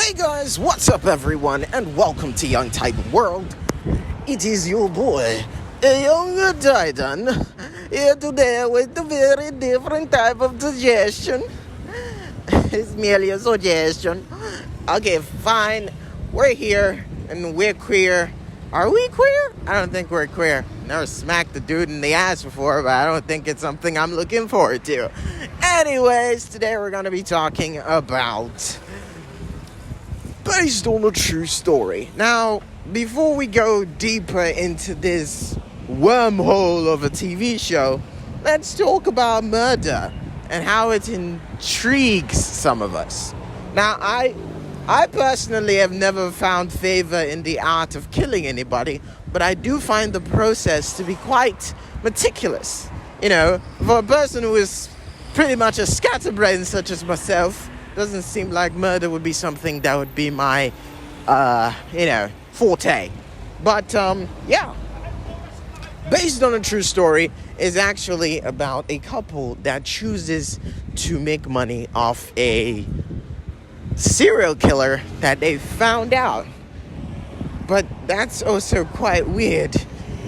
Hey guys, what's up everyone, and welcome to Young Titan World. It is your boy, a Young Titan, here today with a very different type of suggestion. It's merely a suggestion. Okay, fine. We're here, and we're queer. Are we queer? I don't think we're queer. Never smacked the dude in the ass before, but I don't think it's something I'm looking forward to. Anyways, today we're going to be talking about based on a true story. Now, before we go deeper into this wormhole of a TV show, let's talk about murder and how it intrigues some of us. Now, I personally have never found favor in the art of killing anybody, but I do find the process to be quite meticulous. You know, for a person who is pretty much a scatterbrain such as myself, doesn't seem like murder would be something that would be my, forte. But, yeah. Based on a true story is actually about a couple that chooses to make money off a serial killer that they found out. But that's also quite weird.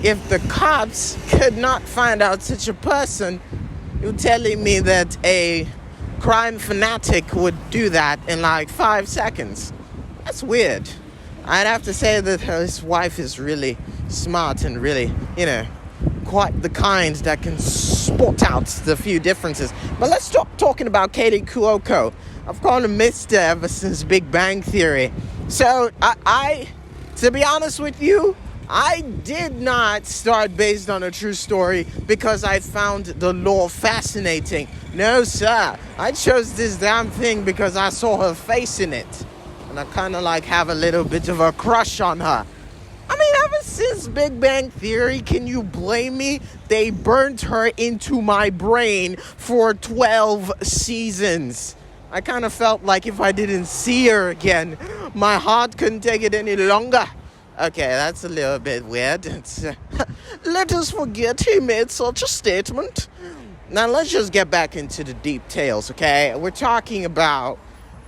If the cops could not find out such a person, you're telling me that a crime fanatic would do that in like 5 seconds. That's weird. I'd have to say that his wife is really smart and really, quite the kind that can spot out the few differences. But let's stop talking about Katie Kuoko. I've called him Mr. ever since Big Bang Theory. So, I to be honest with you, I did not start based on a true story because I found the lore fascinating. No, sir. I chose this damn thing because I saw her face in it. And I kind of have a little bit of a crush on her. I mean, ever since Big Bang Theory, can you blame me? They burnt her into my brain for 12 seasons. I kind of felt like if I didn't see her again, my heart couldn't take it any longer. Okay, that's a little bit weird. Let us forget he made such a statement. Now, let's just get back into the deep tales, okay? We're talking about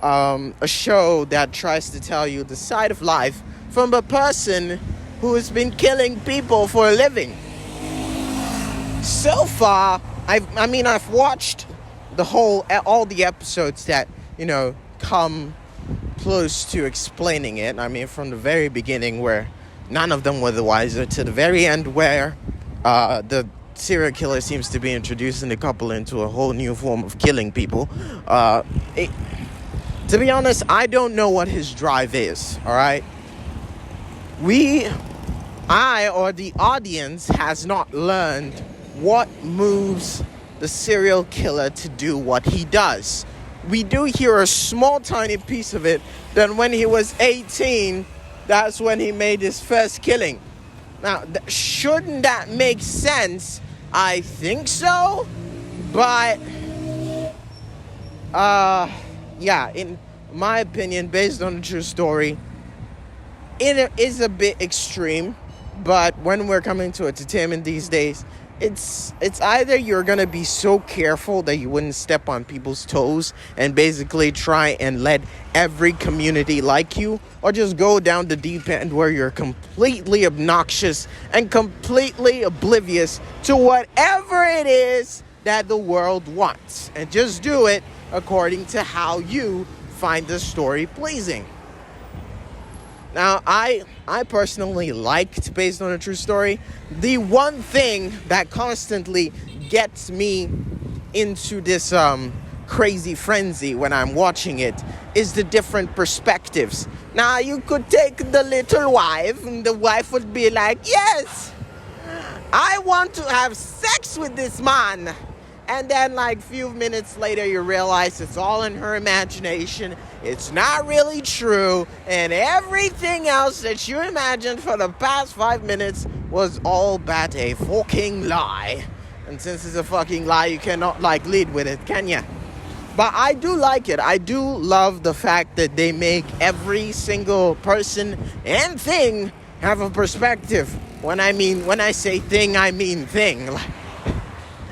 a show that tries to tell you the side of life from a person who has been killing people for a living. So far, I've watched all the episodes that, come close to explaining it. I mean, from the very beginning where none of them were the wiser to the very end where the serial killer seems to be introducing the couple into a whole new form of killing people. To be honest, I don't know what his drive is, all right? I or the audience has not learned what moves the serial killer to do what he does. We do hear a small tiny piece of it that when he was 18, that's when he made his first killing. Now, shouldn't that make sense? I think so, but in my opinion, based on a true story, it is a bit extreme. But when we're coming to entertainment these days, it's either you're going to be so careful that you wouldn't step on people's toes and basically try and let every community like you, or just go down the deep end where you're completely obnoxious and completely oblivious to whatever it is that the world wants, and just do it according to how you find the story pleasing. Now, I personally liked Based on a True Story. The one thing that constantly gets me into this crazy frenzy when I'm watching it is the different perspectives. Now, you could take the little wife, and the wife would be like, yes, I want to have sex with this man. And then few minutes later, you realize it's all in her imagination. It's not really true. And everything else that you imagined for the past 5 minutes was all but a fucking lie. And since it's a fucking lie, you cannot lead with it, can you? But I do like it. I do love the fact that they make every single person and thing have a perspective. When I say thing, I mean thing.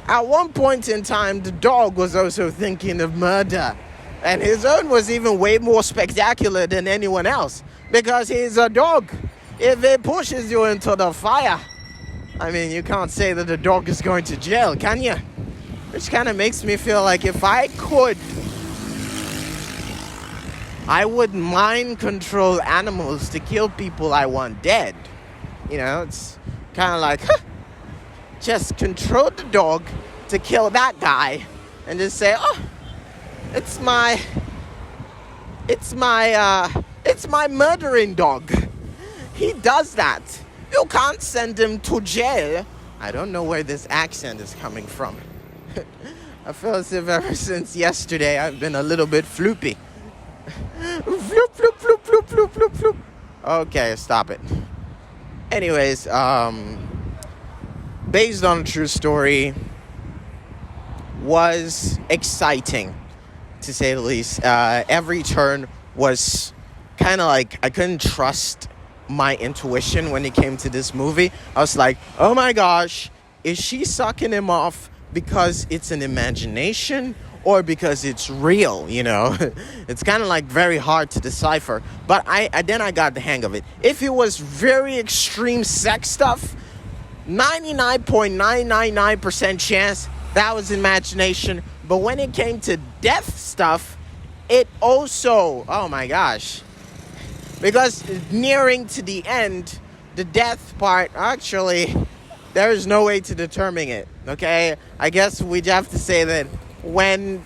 At one point in time, the dog was also thinking of murder. And his own was even way more spectacular than anyone else because he's a dog. If it pushes you into the fire, I mean, you can't say that the dog is going to jail, can you? Which kind of makes me feel like if I could, I would mind control animals to kill people I want dead. You know, it's kind of like, just control the dog to kill that guy and just say, oh, it's my murdering dog. He does that. You can't send him to jail. I don't know where this accent is coming from. I feel as if ever since yesterday I've been a little bit floopy. Floop, floop, floop, floop, floop, floop, floop. Okay, stop it. Anyways, based on a true story, was exciting, to say the least. Every turn was kind of like I couldn't trust my intuition when it came to this movie. I was like, oh my gosh, is she sucking him off because it's an imagination or because it's real, you know? It's kind of like very hard to decipher. But then I got the hang of it. If it was very extreme sex stuff, 99.999% chance that was imagination. But when it came to death stuff, it also, oh my gosh. Because nearing to the end, the death part, actually, there is no way to determine it, okay? I guess we'd have to say that when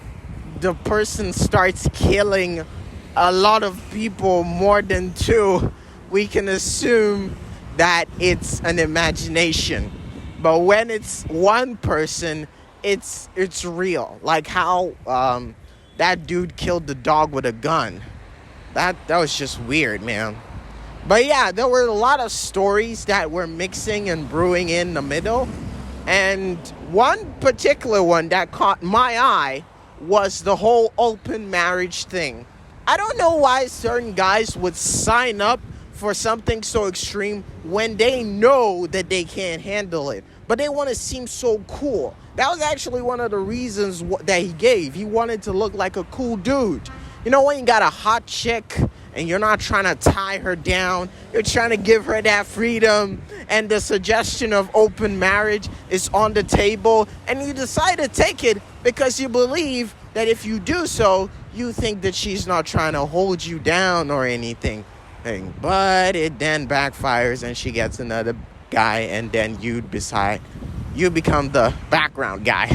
the person starts killing a lot of people, more than two, we can assume that it's an imagination. But when it's one person, it's real. Like how that dude killed the dog with a gun. That was just weird, man. But yeah, there were a lot of stories that were mixing and brewing in the middle. And one particular one that caught my eye was the whole open marriage thing. I don't know why certain guys would sign up for something so extreme when they know that they can't handle it. But they want to seem so cool. That was actually one of the reasons that he gave. He wanted to look like a cool dude. You know, when you got a hot chick and you're not trying to tie her down, you're trying to give her that freedom, and the suggestion of open marriage is on the table, and you decide to take it because you believe that if you do so, you think that she's not trying to hold you down or anything. But it then backfires and she gets another guy, and then you become the background guy.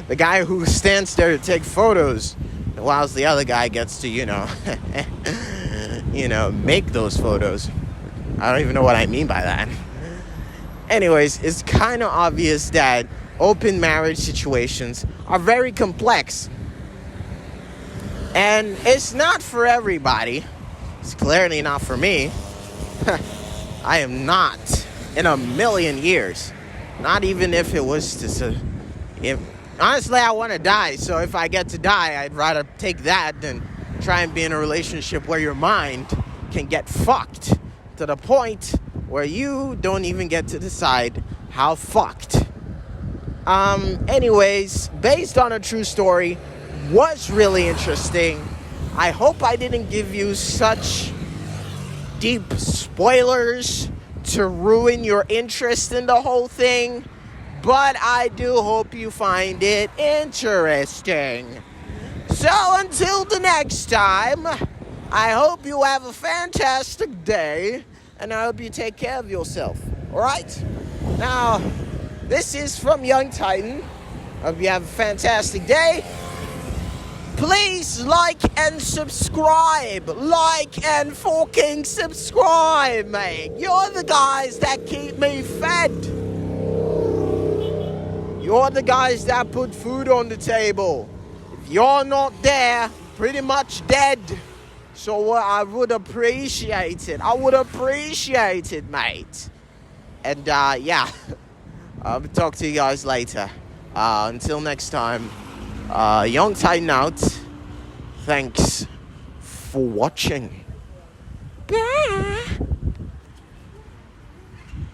The guy who stands there to take photos, whilst the other guy gets to, make those photos. I don't even know what I mean by that. Anyways, it's kind of obvious that open marriage situations are very complex. And it's not for everybody. It's clearly not for me. I am not in a million years. Not even if it was to... Honestly, I want to die, so if I get to die, I'd rather take that than try and be in a relationship where your mind can get fucked to the point where you don't even get to decide how fucked. Anyways, based on a true story, was really interesting. I hope I didn't give you such deep spoilers to ruin your interest in the whole thing. But I do hope you find it interesting. So until the next time, I hope you have a fantastic day, and I hope you take care of yourself. Alright? Now, this is from Young Titan. Hope you have a fantastic day. Please like and subscribe. Like and fucking subscribe, mate. You're the guys that keep me fed. You're the guys that put food on the table. If you're not there, pretty much dead. So I would appreciate it. I would appreciate it, mate. And yeah, I'll talk to you guys later. Until next time, Young Titan out. Thanks for watching.